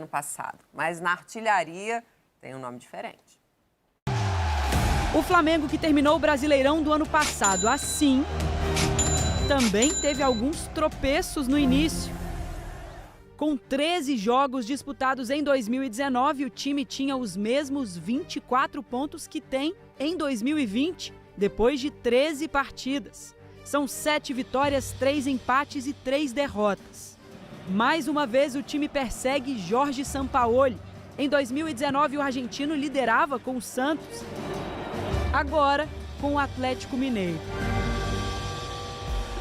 passado, mas na artilharia tem um nome diferente. O Flamengo, que terminou o Brasileirão do ano passado assim, também teve alguns tropeços no início. Com 13 jogos disputados em 2019, o time tinha os mesmos 24 pontos que tem em 2020, depois de 13 partidas. São 7 vitórias, 3 empates e 3 derrotas. Mais uma vez, o time persegue Jorge Sampaoli. Em 2019, o argentino liderava com o Santos. Agora, com o Atlético Mineiro.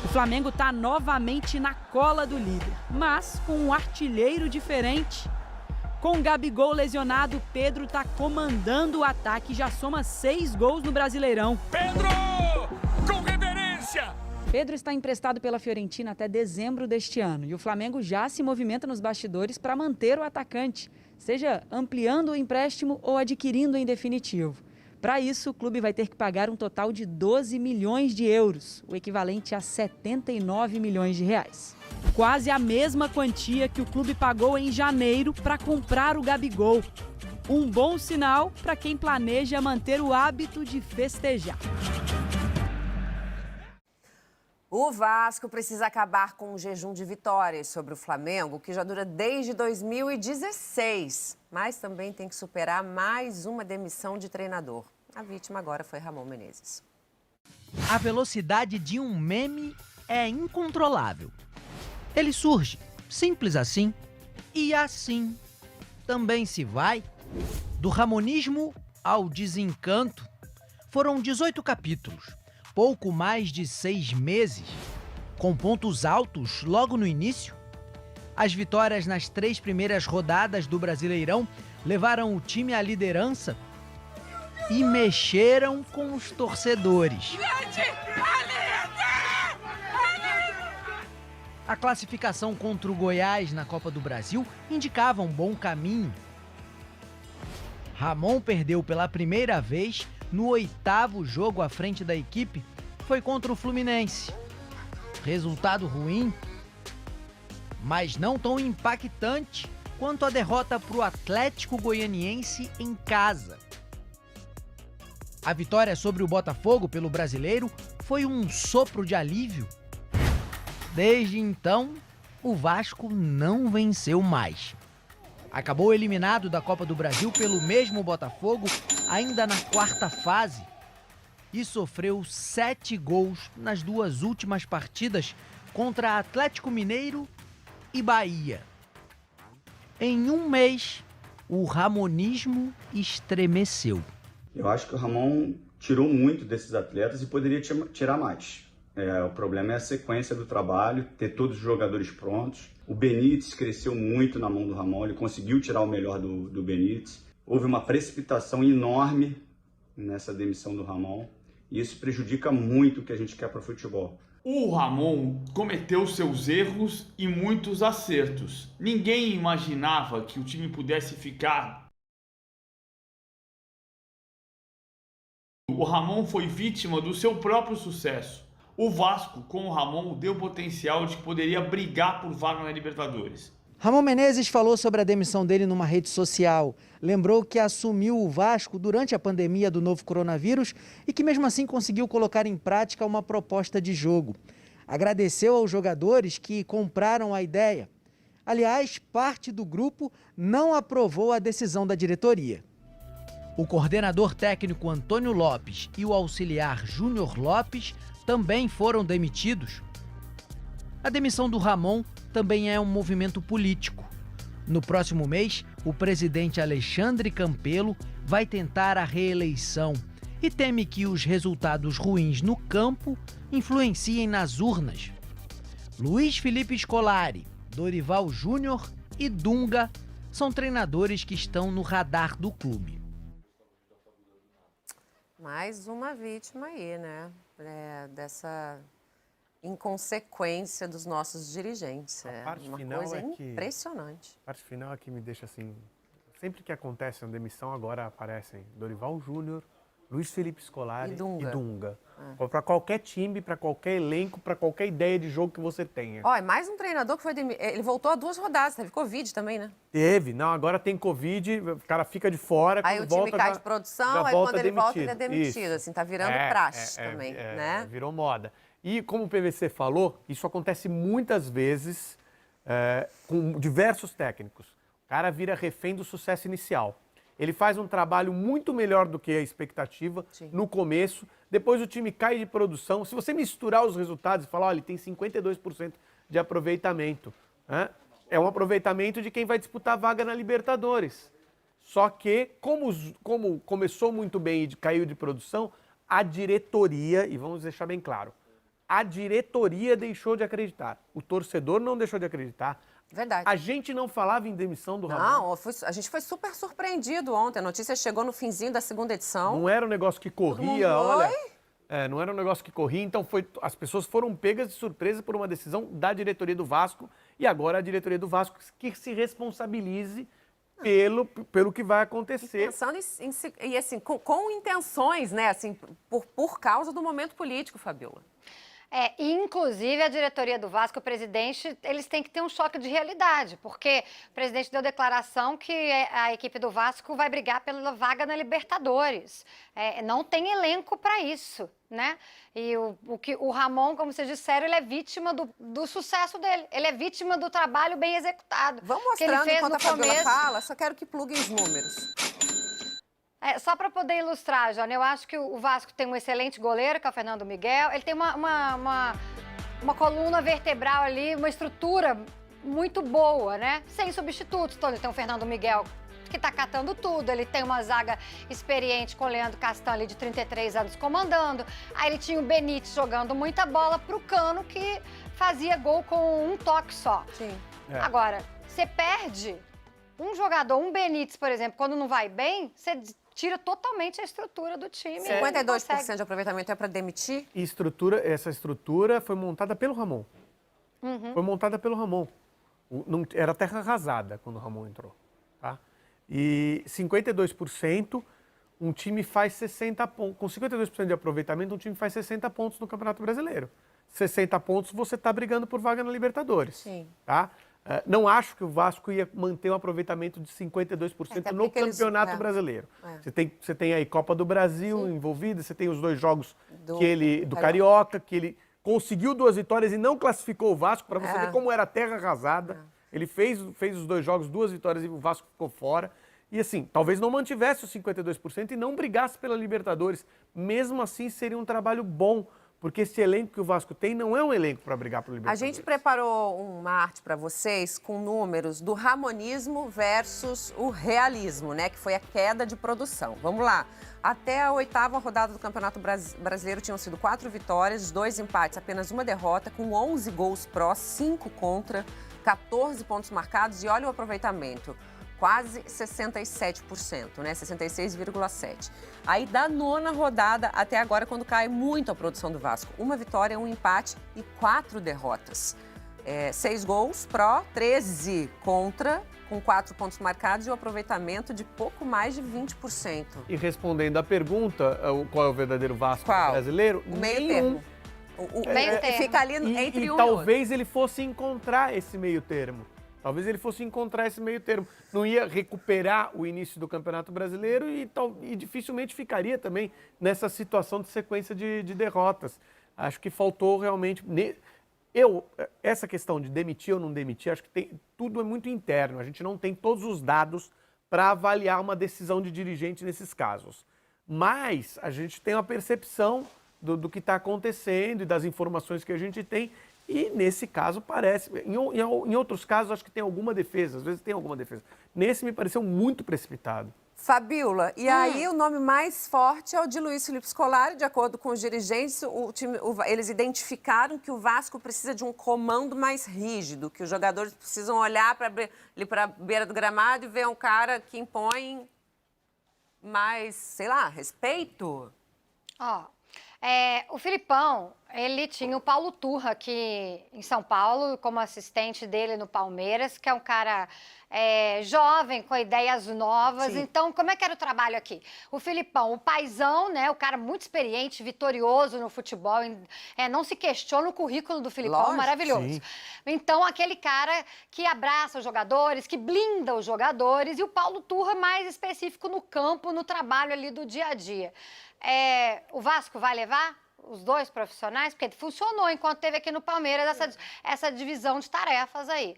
O Flamengo está novamente na cola do líder, mas com um artilheiro diferente. Com o Gabigol lesionado, Pedro está comandando o ataque e já soma 6 gols no Brasileirão. Pedro! Com reverência! Pedro está emprestado pela Fiorentina até dezembro deste ano e o Flamengo já se movimenta nos bastidores para manter o atacante, seja ampliando o empréstimo ou adquirindo em definitivo. Para isso, o clube vai ter que pagar um total de 12 milhões de euros, o equivalente a 79 milhões de reais. Quase a mesma quantia que o clube pagou em janeiro para comprar o Gabigol. Um bom sinal para quem planeja manter o hábito de festejar. O Vasco precisa acabar com o jejum de vitórias sobre o Flamengo, que já dura desde 2016. Mas também tem que superar mais uma demissão de treinador. A vítima agora foi Ramon Menezes. A velocidade de um meme é incontrolável. Ele surge, simples assim, e assim também se vai. Do ramonismo ao desencanto, foram 18 capítulos. Pouco mais de 6 meses, com pontos altos logo no início. As vitórias nas 3 primeiras rodadas do Brasileirão levaram o time à liderança e mexeram com os torcedores. A classificação contra o Goiás na Copa do Brasil indicava um bom caminho. Ramon perdeu pela primeira vez no 8º jogo à frente da equipe, foi contra o Fluminense. Resultado ruim, mas não tão impactante quanto a derrota para o Atlético Goianiense em casa. A vitória sobre o Botafogo pelo Brasileiro foi um sopro de alívio. Desde então, o Vasco não venceu mais. Acabou eliminado da Copa do Brasil pelo mesmo Botafogo ainda na 4ª fase e sofreu 7 gols nas 2 últimas partidas contra Atlético Mineiro e Bahia. Em um mês, o ramonismo estremeceu. Eu acho que o Ramon tirou muito desses atletas e poderia tirar mais. O problema é a sequência do trabalho, ter todos os jogadores prontos. O Benítez cresceu muito na mão do Ramon, ele conseguiu tirar o melhor do Benítez. Houve uma precipitação enorme nessa demissão do Ramon e isso prejudica muito o que a gente quer para o futebol. O Ramon cometeu seus erros e muitos acertos. Ninguém imaginava que o time pudesse ficar. O Ramon foi vítima do seu próprio sucesso. O Vasco, com o Ramon, deu potencial de que poderia brigar por vaga na Libertadores. Ramon Menezes falou sobre a demissão dele numa rede social. Lembrou que assumiu o Vasco durante a pandemia do novo coronavírus e que mesmo assim conseguiu colocar em prática uma proposta de jogo. Agradeceu aos jogadores que compraram a ideia. Aliás, parte do grupo não aprovou a decisão da diretoria. O coordenador técnico Antônio Lopes e o auxiliar Júnior Lopes também foram demitidos. A demissão do Ramon também é um movimento político. No próximo mês, o presidente Alexandre Campelo vai tentar a reeleição e teme que os resultados ruins no campo influenciem nas urnas. Luiz Felipe Scolari, Dorival Júnior e Dunga são treinadores que estão no radar do clube. Mais uma vítima aí, né? Dessa inconsequência dos nossos dirigentes. É uma coisa impressionante. A parte final é que me deixa assim... Sempre que acontece uma demissão, agora aparecem Dorival Júnior, Luiz Felipe Scolari E e Dunga. Dunga. Para qualquer time, para qualquer elenco, para qualquer ideia de jogo que você tenha. Ó, é mais um treinador que foi ele voltou a 2 rodadas, teve Covid também, né? Teve, não, agora tem Covid, o cara fica de fora, Aí quando o time volta, cai já- de produção, já aí volta quando ele volta ele é demitido. demitido, Isso. assim, tá virando praxe também, né? Virou moda. E como o PVC falou, isso acontece muitas vezes com diversos técnicos. O cara vira refém do sucesso inicial. Ele faz um trabalho muito melhor do que a expectativa no começo, depois o time cai de produção. Se você misturar os resultados e falar, olha, ele tem 52% de aproveitamento, né? É um aproveitamento de quem vai disputar a vaga na Libertadores. Só que, como começou muito bem e caiu de produção, a diretoria, e vamos deixar bem claro, a diretoria deixou de acreditar. O torcedor não deixou de acreditar. Verdade. A gente não falava em demissão do Ramon. Não, a gente foi super surpreendido ontem. A notícia chegou no finzinho da segunda edição. Não era um negócio que corria, mundo olha. foi? Não era um negócio que corria, então as pessoas foram pegas de surpresa por uma decisão da diretoria do Vasco e agora a diretoria do Vasco que se responsabilize pelo que vai acontecer. Pensando e assim, com intenções, né? Assim, por causa do momento político, Fabiola. Inclusive a diretoria do Vasco, o presidente, eles têm que ter um choque de realidade, porque o presidente deu declaração que a equipe do Vasco vai brigar pela vaga na Libertadores. Não tem elenco para isso, né? E o Ramon, como vocês disseram, ele é vítima do sucesso dele. Ele é vítima do trabalho bem executado. Vamos que ele mostrando fez enquanto no a Fabiola começo. fala, só quero que pluguem os números. Só para poder ilustrar, Jônia, eu acho que o Vasco tem um excelente goleiro, que é o Fernando Miguel. Ele tem uma coluna vertebral ali, uma estrutura muito boa, né? Sem substitutos. Então, ele tem o Fernando Miguel, que tá catando tudo. Ele tem uma zaga experiente com o Leandro Castan ali, de 33 anos, comandando. Aí ele tinha o Benítez jogando muita bola pro Cano, que fazia gol com um toque só. Sim. Agora, você perde um jogador, um Benítez, por exemplo, quando não vai bem, você tira totalmente a estrutura do time. 52% de aproveitamento é para demitir? E essa estrutura foi montada pelo Ramon. Foi montada pelo Ramon. Era terra arrasada quando o Ramon entrou. Tá? E 52%, um time faz 60 pontos. Com 52% de aproveitamento, um time faz 60 pontos no Campeonato Brasileiro. 60 pontos, você está brigando por vaga na Libertadores. Sim. Tá? Não acho que o Vasco ia manter um aproveitamento de 52% no Campeonato Brasileiro. Você tem aí Copa do Brasil envolvida, você tem os 2 jogos do Carioca, que ele conseguiu 2 vitórias e não classificou o Vasco, para você ver como era terra arrasada. Ele fez os 2 jogos, 2 vitórias e o Vasco ficou fora. E assim, talvez não mantivesse os 52% e não brigasse pela Libertadores. Mesmo assim, seria um trabalho bom. Porque esse elenco que o Vasco tem não é um elenco para brigar pelo Libertadores. A gente preparou uma arte para vocês com números do ramonismo versus o realismo, né? Que foi a queda de produção. Vamos lá. Até a 8ª rodada do Campeonato Brasileiro tinham sido 4 vitórias, 2 empates, apenas 1 derrota, com 11 gols pró, 5 contra, 14 pontos marcados e olha o aproveitamento. Quase 67%, né? 66,7%. Aí da 9ª rodada até agora, quando cai muito a produção do Vasco. 1 vitória, 1 empate e 4 derrotas. 6 gols pró, 13 contra, com 4 pontos marcados e o aproveitamento de pouco mais de 20%. E respondendo à pergunta, qual é o verdadeiro Vasco brasileiro? O meio termo. Fica ali entre e um talvez ele fosse encontrar esse meio termo. Talvez ele fosse encontrar esse meio termo. Não ia recuperar o início do Campeonato Brasileiro e dificilmente ficaria também nessa situação de sequência de derrotas. Acho que faltou realmente... Essa questão de demitir ou não demitir, acho que tudo é muito interno. A gente não tem todos os dados para avaliar uma decisão de dirigente nesses casos. Mas a gente tem uma percepção do que está acontecendo e das informações que a gente tem. E nesse caso parece, em outros casos acho que tem alguma defesa, às vezes tem alguma defesa. Nesse me pareceu muito precipitado. Fabiola, e aí o nome mais forte é o de Luiz Felipe Scolari, de acordo com os dirigentes, eles identificaram que o Vasco precisa de um comando mais rígido, que os jogadores precisam olhar para a beira do gramado e ver um cara que impõe mais, sei lá, respeito. O Filipão, Ele tinha o Paulo Turra aqui em São Paulo, como assistente dele no Palmeiras, que é um cara jovem, com ideias novas. Sim. Então, como é que era o trabalho aqui? O Filipão, o paizão, né? O cara muito experiente, vitorioso no futebol. Não se questiona o currículo do Filipão, Lógico, maravilhoso. sim. Então, aquele cara que abraça os jogadores, que blinda os jogadores. E o Paulo Turra, mais específico no campo, no trabalho ali do dia a dia. O Vasco vai levar os dois profissionais? Porque funcionou enquanto teve aqui no Palmeiras essa divisão de tarefas aí.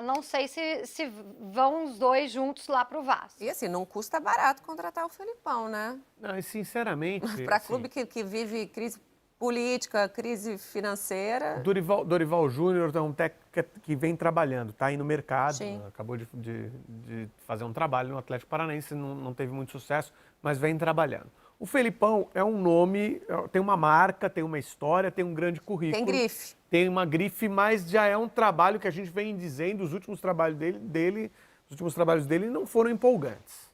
Não sei se vão os dois juntos lá pro Vasco. E assim, não custa barato contratar o Felipão, né? Não, e sinceramente... Para assim, clube que vive crise política, crise financeira. Dorival Júnior é um técnico que vem trabalhando, está aí no mercado, Sim. acabou de fazer um trabalho no Atlético Paranaense, não teve muito sucesso, mas vem trabalhando. O Felipão é um nome, tem uma marca, tem uma história, tem um grande currículo. Tem grife. Tem uma grife, mas já é um trabalho que a gente vem dizendo, os últimos trabalhos dele não foram empolgantes.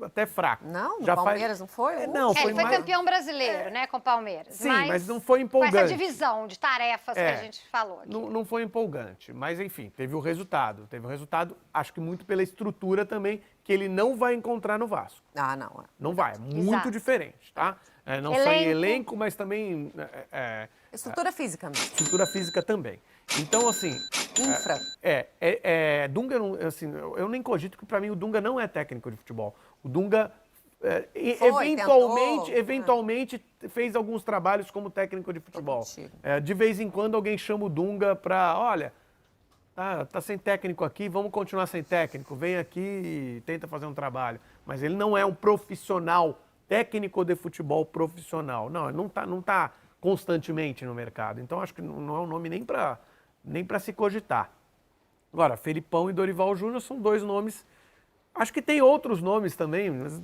Até fraco. Não, no Já Palmeiras não foi? Não, Ele foi mais... campeão brasileiro, né, com o Palmeiras. Sim, mas não foi empolgante. Com essa divisão de tarefas que a gente falou aqui. Não foi empolgante, mas enfim, teve o resultado. Teve o resultado, acho que muito pela estrutura também, que ele não vai encontrar no Vasco. Ah, não. Não vai, é muito Exato. diferente, tá? Não só em elenco, mas também Estrutura física mesmo. estrutura física também. Então, assim... Infra. Dunga, assim, eu nem cogito que para mim o Dunga não é técnico de futebol. O Dunga eventualmente fez alguns trabalhos como técnico de futebol. De vez em quando alguém chama o Dunga para, olha, tá sem técnico aqui, vamos continuar sem técnico, vem aqui e tenta fazer um trabalho. Mas ele não é um profissional, técnico de futebol profissional. Não, ele não tá constantemente no mercado. Então acho que não é um nome nem para se cogitar. Agora, Felipão e Dorival Júnior são dois nomes. Acho que tem outros nomes também, mas,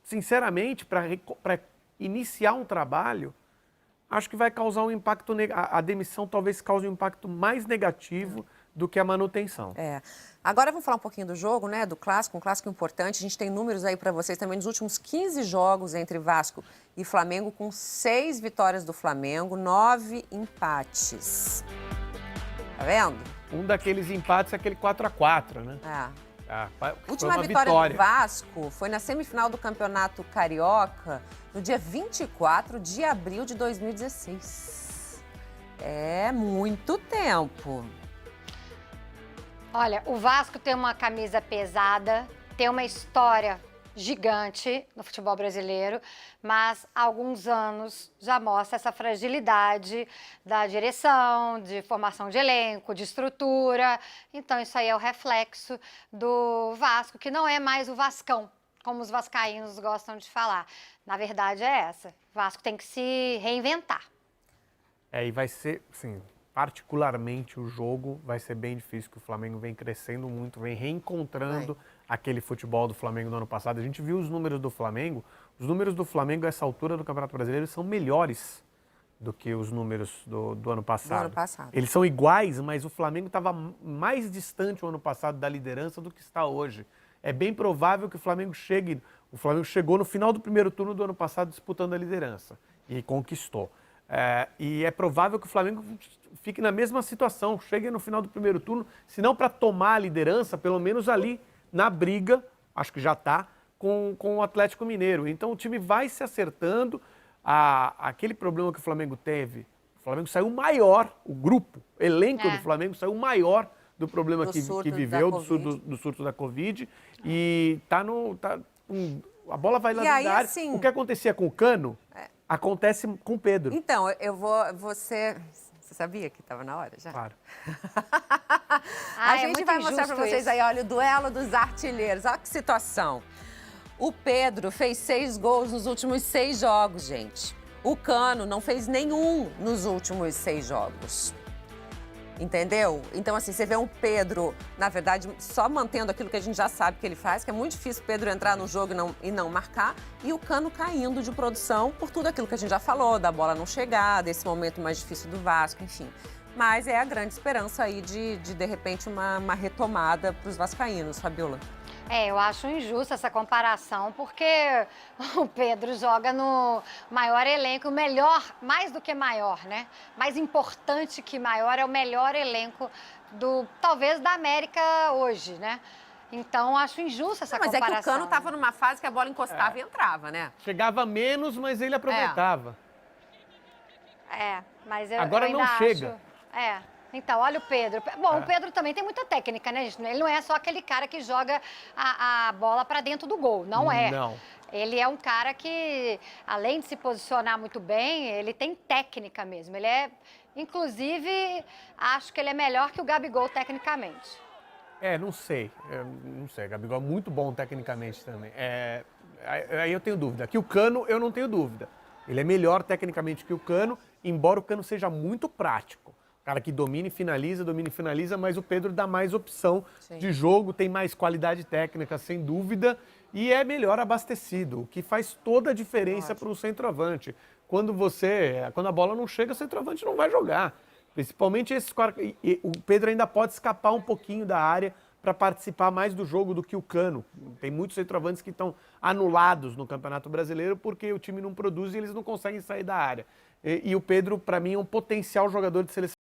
sinceramente, para iniciar um trabalho, acho que vai causar um impacto. A demissão talvez cause um impacto mais negativo do que a manutenção. Agora vamos falar um pouquinho do jogo, né? Do clássico, um clássico importante. A gente tem números aí para vocês também dos últimos 15 jogos entre Vasco e Flamengo, com 6 vitórias do Flamengo, 9 empates. Tá vendo? Um daqueles empates é aquele 4-4, né? A Foi última uma vitória do Vasco foi na semifinal do Campeonato Carioca, no dia 24 de abril de 2016. É muito tempo. Olha, o Vasco tem uma camisa pesada, tem uma história gigante no futebol brasileiro, mas há alguns anos já mostra essa fragilidade da direção, de formação de elenco, de estrutura. Então isso aí é o reflexo do Vasco, que não é mais o Vascão, como os vascaínos gostam de falar. Na verdade é essa, o Vasco tem que se reinventar. E vai ser, assim, particularmente o jogo vai ser bem difícil, que o Flamengo vem crescendo muito, vem reencontrando aquele futebol do Flamengo no ano passado. A gente viu os números do Flamengo. Os números do Flamengo a essa altura do Campeonato Brasileiro são melhores do que os números do ano passado. Eles são iguais, mas o Flamengo estava mais distante o ano passado da liderança do que está hoje. É bem provável que o Flamengo chegue... O Flamengo chegou no final do primeiro turno do ano passado disputando a liderança e conquistou. E é provável que o Flamengo fique na mesma situação, chegue no final do primeiro turno, se não para tomar a liderança, pelo menos ali na briga, acho que já está, com o Atlético Mineiro. Então o time vai se acertando. Aquele problema que o Flamengo teve, o Flamengo saiu maior, o grupo, o elenco do Flamengo saiu maior do problema que viveu, do surto da Covid. E a bola vai lá dentro da área. Assim, o que acontecia com o Cano, acontece com o Pedro. Então, Você sabia que estava na hora já? Claro. A gente vai mostrar para vocês aí, olha, o duelo dos artilheiros. Olha que situação. O Pedro fez 6 gols nos últimos 6 jogos, gente. O Cano não fez nenhum nos últimos 6 jogos. Entendeu? Então, assim, você vê um Pedro, na verdade, só mantendo aquilo que a gente já sabe que ele faz, que é muito difícil o Pedro entrar no jogo e não marcar, e o Cano caindo de produção por tudo aquilo que a gente já falou, da bola não chegar, desse momento mais difícil do Vasco, enfim. Mas é a grande esperança aí de repente, uma retomada para os vascaínos, Fabiola. Eu acho injusta essa comparação, porque o Pedro joga no maior elenco, melhor, mais do que maior, né? Mais importante que maior, é o melhor elenco talvez da América hoje, né? Então, acho injusta essa comparação. Mas é que o Cano estava numa fase que a bola encostava e entrava, né? Chegava menos, mas ele aproveitava. Mas eu Agora ainda não acho... chega. Então, olha o Pedro. Bom, o Pedro também tem muita técnica, né, gente? Ele não é só aquele cara que joga a bola para dentro do gol, não é. Não. Ele é um cara que, além de se posicionar muito bem, ele tem técnica mesmo. Ele é, inclusive, acho que ele é melhor que o Gabigol tecnicamente. Não sei. Não sei. Gabigol é muito bom tecnicamente também. Aí eu tenho dúvida. Que o Cano, eu não tenho dúvida. Ele é melhor tecnicamente que o Cano, embora o Cano seja muito prático. Cara que domina e finaliza, mas o Pedro dá mais opção de jogo, tem mais qualidade técnica, sem dúvida, e é melhor abastecido, o que faz toda a diferença para o centroavante. Quando a bola não chega, o centroavante não vai jogar. Principalmente esses caras. O Pedro ainda pode escapar um pouquinho da área para participar mais do jogo do que o Cano. Tem muitos centroavantes que estão anulados no Campeonato Brasileiro porque o time não produz e eles não conseguem sair da área. E o Pedro, para mim, é um potencial jogador de seleção